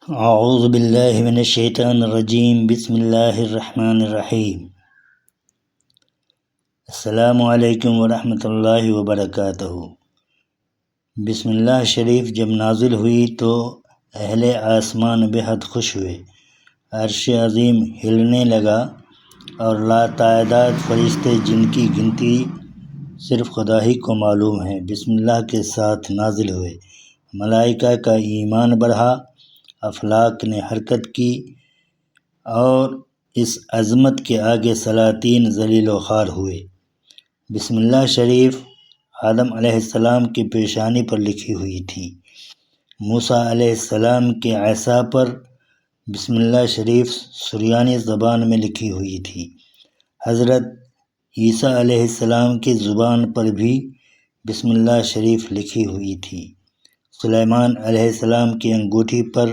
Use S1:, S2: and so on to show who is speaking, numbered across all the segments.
S1: اعوذ باللہ من الشیطان الرجیم، بسم اللہ الرحمن الرحیم۔ السلام علیکم ورحمۃ اللہ وبرکاتہ۔ بسم اللہ شریف جب نازل ہوئی تو اہل آسمان بہت خوش ہوئے، عرش عظیم ہلنے لگا اور لاتعداد فرشتے جن کی گنتی صرف خدا ہی کو معلوم ہے بسم اللہ کے ساتھ نازل ہوئے۔ ملائکہ کا ایمان بڑھا، افلاک نے حرکت کی اور اس عظمت کے آگے سلاطین ذلیل و خوار ہوئے۔ بسم اللہ شریف آدم علیہ السلام کی پیشانی پر لکھی ہوئی تھی، موسیٰ علیہ السلام کے عصا پر بسم اللہ شریف سریانی زبان میں لکھی ہوئی تھی، حضرت عیسیٰ علیہ السلام کی زبان پر بھی بسم اللہ شریف لکھی ہوئی تھی، سلیمان علیہ السلام کی انگوٹھی پر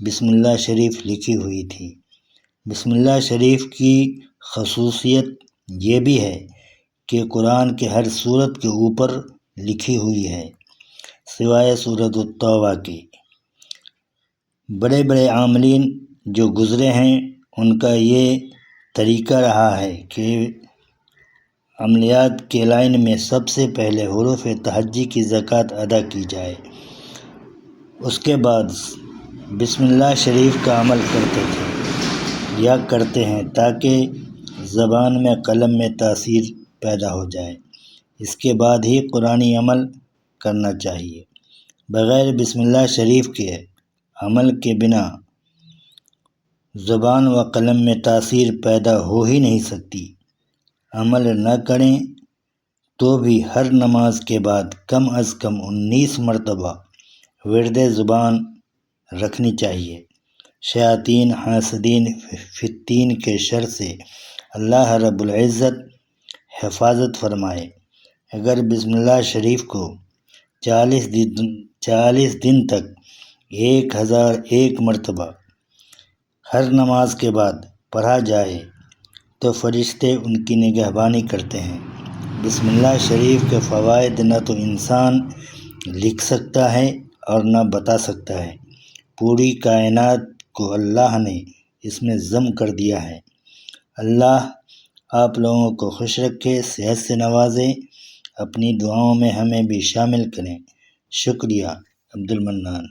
S1: بسم اللہ شریف لکھی ہوئی تھی۔ بسم اللہ شریف کی خصوصیت یہ بھی ہے کہ قرآن کے ہر سورت کے اوپر لکھی ہوئی ہے سوائے سورۃ التوبہ کے۔ بڑے بڑے عاملین جو گزرے ہیں ان کا یہ طریقہ رہا ہے کہ عملیات کے لائن میں سب سے پہلے حروف تہجی کی زکوٰۃ ادا کی جائے، اس کے بعد بسم اللہ شریف کا عمل کرتے تھے یا کرتے ہیں تاکہ زبان میں قلم میں تاثیر پیدا ہو جائے، اس کے بعد ہی قرآنی عمل کرنا چاہیے۔ بغیر بسم اللہ شریف کے عمل کے بنا زبان و قلم میں تاثیر پیدا ہو ہی نہیں سکتی۔ عمل نہ کریں تو بھی ہر نماز کے بعد کم از کم 19 مرتبہ ورد زبان رکھنی چاہیے۔ شیاطین حاسدین فتین کے شر سے اللہ رب العزت حفاظت فرمائے۔ اگر بسم اللہ شریف کو 40 دن تک 1001 مرتبہ ہر نماز کے بعد پڑھا جائے تو فرشتے ان کی نگہبانی کرتے ہیں۔ بسم اللہ شریف کے فوائد نہ تو انسان لکھ سکتا ہے اور نہ بتا سکتا ہے، پوری کائنات کو اللہ نے اس میں ضم کر دیا ہے۔ اللہ آپ لوگوں کو خوش رکھے، صحت سے نوازے، اپنی دعاؤں میں ہمیں بھی شامل کریں۔ شکریہ۔ عبد المنان۔